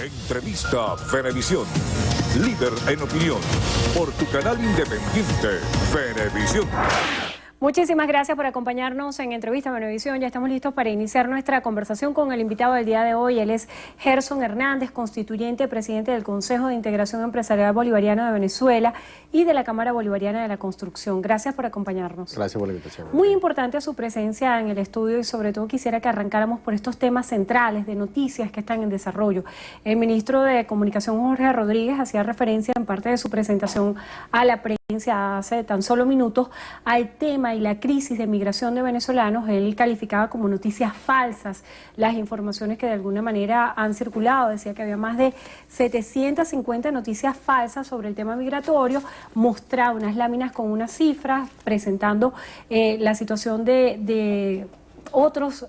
Entrevista Venevisión, líder en opinión, por tu canal independiente, Venevisión. Muchísimas gracias por acompañarnos en Entrevista Venevisión. Ya estamos listos para iniciar nuestra conversación con el invitado del día de hoy. Él es Gerson Hernández, constituyente, presidente del Consejo de Integración Empresarial Bolivariano de Venezuela y de la Cámara Bolivariana de la Construcción. Gracias por acompañarnos. Gracias por la invitación. Muy importante su presencia en el estudio y sobre todo quisiera que arrancáramos por estos temas centrales de noticias que están en desarrollo. El ministro de Comunicación, Jorge Rodríguez, hacía referencia en parte de su presentación a la prensa hace tan solo minutos al tema y la crisis de migración de venezolanos. Él calificaba como noticias falsas las informaciones que de alguna manera han circulado. Decía que había más de 750 noticias falsas sobre el tema migratorio, mostraba unas láminas con unas cifras presentando la situación de otros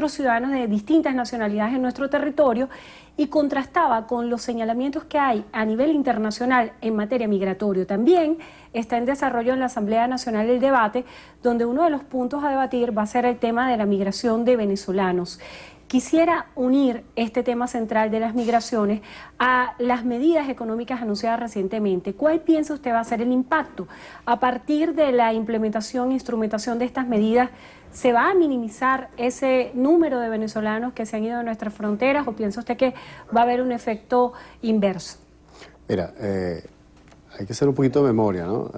ciudadanos de distintas nacionalidades en nuestro territorio y contrastaba con los señalamientos que hay a nivel internacional en materia migratoria. También está en desarrollo en la Asamblea Nacional el debate, donde uno de los puntos a debatir va a ser el tema de la migración de venezolanos. Quisiera unir este tema central de las migraciones a las medidas económicas anunciadas recientemente. ¿Cuál piensa usted va a ser el impacto? A partir de la implementación e instrumentación de estas medidas, ¿se va a minimizar ese número de venezolanos que se han ido de nuestras fronteras o piensa usted que va a haber un efecto inverso? Mira, hay que hacer un poquito de memoria, ¿no?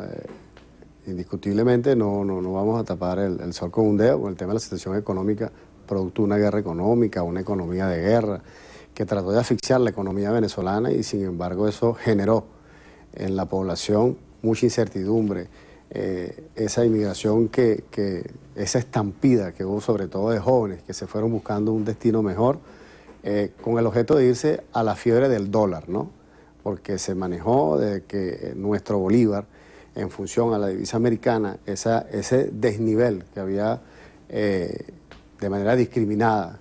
Indiscutiblemente no vamos a tapar el sol con un dedo con el tema de la situación económica, producto de una guerra económica, una economía de guerra, que trató de asfixiar la economía venezolana y sin embargo eso generó en la población mucha incertidumbre. Esa inmigración esa estampida que hubo sobre todo de jóvenes que se fueron buscando un destino mejor con el objeto de irse a la fiebre del dólar, ¿no? Porque se manejó de que nuestro bolívar, en función a la divisa americana, ese desnivel que había de manera discriminada,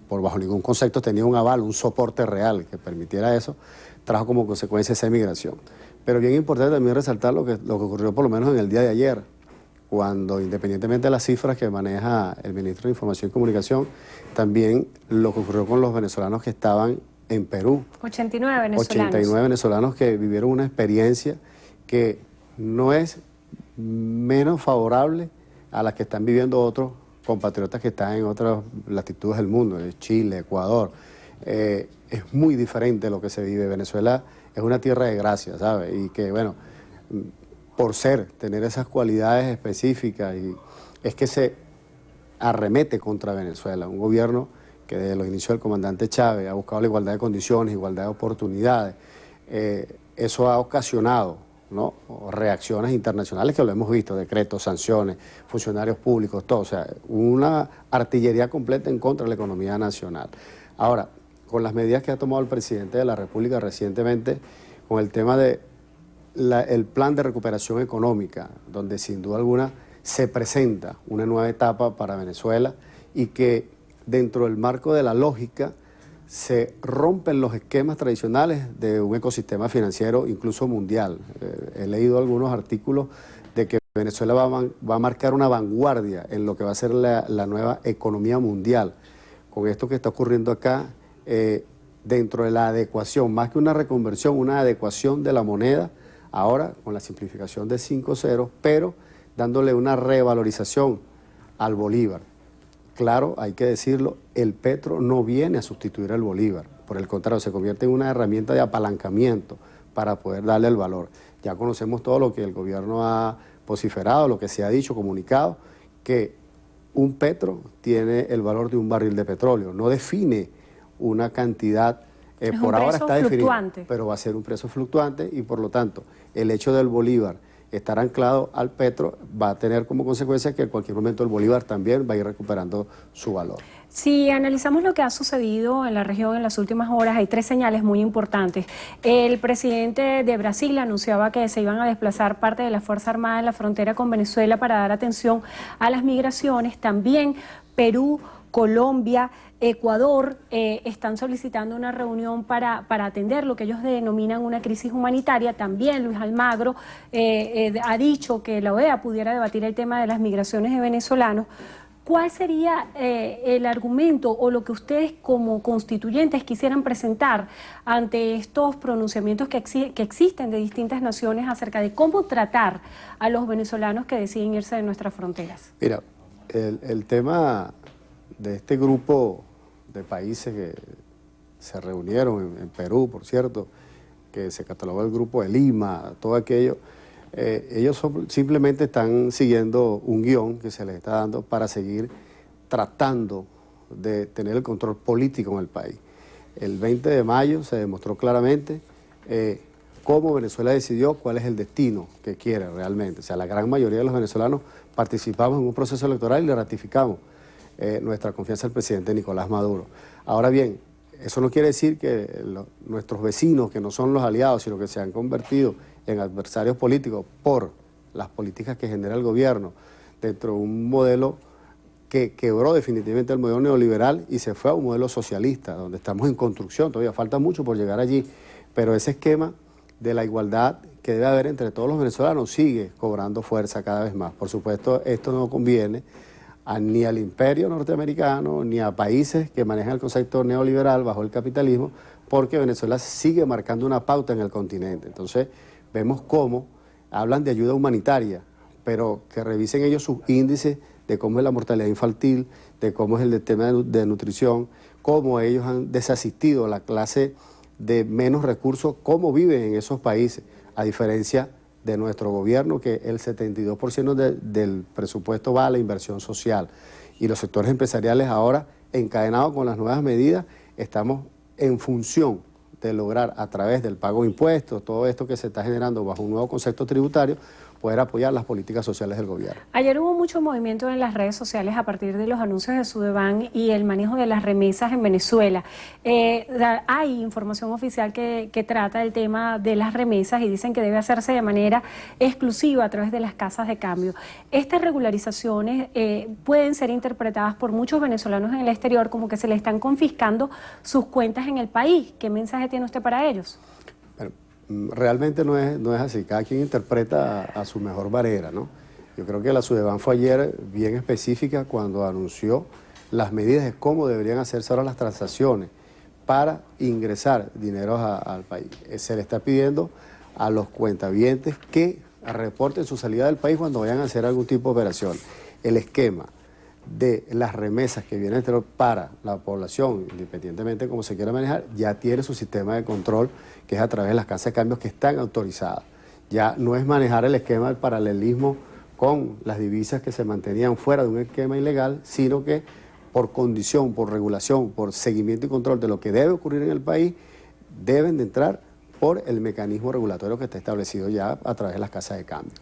por bajo ningún concepto tenía un aval, un soporte real que permitiera eso, trajo como consecuencia esa emigración. Pero bien importante también resaltar lo que ocurrió por lo menos en el día de ayer, cuando independientemente de las cifras que maneja el ministro de Información y Comunicación, también lo que ocurrió con los venezolanos que estaban en Perú. 89 venezolanos. 89 venezolanos que vivieron una experiencia que no es menos favorable a la que están viviendo otros compatriotas que están en otras latitudes del mundo, Chile, Ecuador. Es muy diferente lo que se vive. Venezuela es una tierra de gracia, ¿sabes? Y que, bueno, por tener esas cualidades específicas, y es que se arremete contra Venezuela, un gobierno que desde los inicios del comandante Chávez ha buscado la igualdad de condiciones, igualdad de oportunidades. Eso ha ocasionado, ¿no?, reacciones internacionales que lo hemos visto, decretos, sanciones, funcionarios públicos, todo, o sea, una artillería completa en contra de la economía nacional. Ahora, con las medidas que ha tomado el presidente de la República recientemente, con el tema de el plan de recuperación económica, donde sin duda alguna se presenta una nueva etapa para Venezuela y que dentro del marco de la lógica se rompen los esquemas tradicionales de un ecosistema financiero incluso mundial. He leído algunos artículos de que Venezuela va a marcar una vanguardia en lo que va a ser la nueva economía mundial. Con esto que está ocurriendo acá, dentro de la adecuación, más que una reconversión, una adecuación de la moneda, ahora con la simplificación de 5 ceros, pero dándole una revalorización al bolívar. Claro, hay que decirlo, el petro no viene a sustituir al bolívar, por el contrario, se convierte en una herramienta de apalancamiento para poder darle el valor. Ya conocemos todo lo que el gobierno ha vociferado, lo que se ha dicho, comunicado, que un petro tiene el valor de un barril de petróleo, no define una cantidad, por ahora está definido, pero va a ser un precio fluctuante y por lo tanto el hecho del bolívar estar anclado al petro va a tener como consecuencia que en cualquier momento el bolívar también va a ir recuperando su valor. Si analizamos lo que ha sucedido en la región en las últimas horas, hay 3 señales muy importantes. El presidente de Brasil anunciaba que se iban a desplazar parte de la Fuerza Armada en la frontera con Venezuela para dar atención a las migraciones. También Perú, Colombia, Ecuador están solicitando una reunión para atender lo que ellos denominan una crisis humanitaria. También Luis Almagro ha dicho que la OEA pudiera debatir el tema de las migraciones de venezolanos. ¿cuál sería el argumento o lo que ustedes como constituyentes quisieran presentar ante estos pronunciamientos que existen de distintas naciones acerca de cómo tratar a los venezolanos que deciden irse de nuestras fronteras? Mira, el tema de este grupo de países que se reunieron en Perú, por cierto, que se catalogó el grupo de Lima, todo aquello, ellos simplemente están siguiendo un guión que se les está dando para seguir tratando de tener el control político en el país. El 20 de mayo se demostró claramente cómo Venezuela decidió cuál es el destino que quiere realmente. O sea, la gran mayoría de los venezolanos participamos en un proceso electoral y le ratificamos nuestra confianza al presidente Nicolás Maduro. Ahora bien, eso no quiere decir que nuestros vecinos, que no son los aliados, sino que se han convertido en adversarios políticos por las políticas que genera el gobierno dentro de un modelo que quebró definitivamente el modelo neoliberal y se fue a un modelo socialista, donde estamos en construcción, todavía falta mucho por llegar allí, pero ese esquema de la igualdad que debe haber entre todos los venezolanos sigue cobrando fuerza cada vez más. Por supuesto, esto no conviene ni al imperio norteamericano, ni a países que manejan el concepto neoliberal bajo el capitalismo, porque Venezuela sigue marcando una pauta en el continente. Entonces, vemos cómo hablan de ayuda humanitaria, pero que revisen ellos sus índices de cómo es la mortalidad infantil, de cómo es el tema de nutrición, cómo ellos han desasistido a la clase de menos recursos, cómo viven en esos países, a diferencia de nuestro gobierno, que el 72% del presupuesto va a la inversión social. Y los sectores empresariales ahora, encadenados con las nuevas medidas, estamos en función de lograr a través del pago de impuestos, todo esto que se está generando bajo un nuevo concepto tributario, poder apoyar las políticas sociales del gobierno. Ayer hubo mucho movimiento en las redes sociales a partir de los anuncios de Sudeban y el manejo de las remesas en Venezuela. Hay información oficial que trata el tema de las remesas y dicen que debe hacerse de manera exclusiva a través de las casas de cambio. Estas regularizaciones pueden ser interpretadas por muchos venezolanos en el exterior como que se le están confiscando sus cuentas en el país. ¿Qué mensaje tiene usted para ellos? Bueno, realmente no es así, cada quien interpreta a su mejor manera, ¿no? Yo creo que la Sudeban fue ayer bien específica cuando anunció las medidas de cómo deberían hacerse ahora las transacciones para ingresar dinero al país. Se le está pidiendo a los cuentavientes que reporten su salida del país cuando vayan a hacer algún tipo de operación. El esquema de las remesas que vienen para la población, independientemente de cómo se quiera manejar, ya tiene su sistema de control, que es a través de las casas de cambios que están autorizadas. Ya no es manejar el esquema del paralelismo con las divisas que se mantenían fuera de un esquema ilegal, sino que por condición, por regulación, por seguimiento y control de lo que debe ocurrir en el país, deben de entrar por el mecanismo regulatorio que está establecido ya a través de las casas de cambio.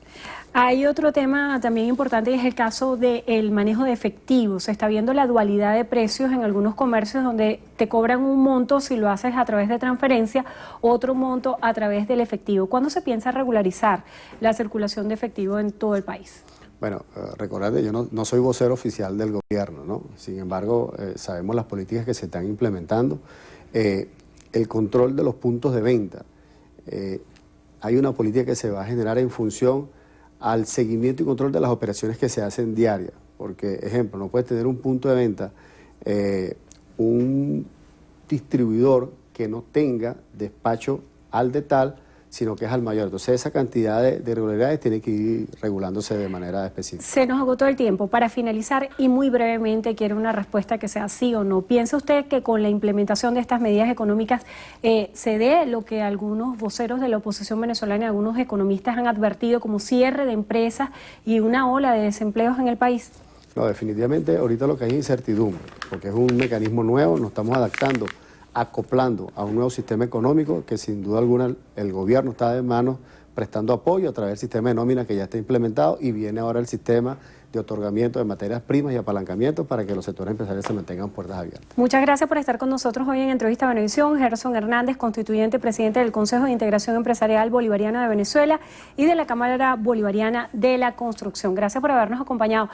Hay otro tema también importante y es el caso del manejo de efectivo. Se está viendo la dualidad de precios en algunos comercios donde te cobran un monto si lo haces a través de transferencia, otro monto a través del efectivo. ¿Cuándo se piensa regularizar la circulación de efectivo en todo el país? Bueno, recordad, yo no soy vocero oficial del gobierno, ¿no? Sin embargo, sabemos las políticas que se están implementando. El control de los puntos de venta. Hay una política que se va a generar en función al seguimiento y control de las operaciones que se hacen diarias. Porque, ejemplo, no puedes tener un punto de venta, un distribuidor que no tenga despacho al de tal, sino que es al mayor. Entonces esa cantidad de irregularidades tiene que ir regulándose de manera específica. Se nos agotó el tiempo. Para finalizar y muy brevemente, quiero una respuesta que sea sí o no. ¿Piensa usted que con la implementación de estas medidas económicas se dé lo que algunos voceros de la oposición venezolana y algunos economistas han advertido como cierre de empresas y una ola de desempleos en el país? No, definitivamente ahorita lo que hay es incertidumbre, porque es un mecanismo nuevo, nos estamos adaptando, acoplando a un nuevo sistema económico que sin duda alguna el gobierno está de manos prestando apoyo a través del sistema de nómina que ya está implementado y viene ahora el sistema de otorgamiento de materias primas y apalancamiento para que los sectores empresariales se mantengan puertas abiertas. Muchas gracias por estar con nosotros hoy en Entrevista a Venevisión. Gerson Hernández, constituyente presidente del Consejo de Integración Empresarial Bolivariana de Venezuela y de la Cámara Bolivariana de la Construcción. Gracias por habernos acompañado.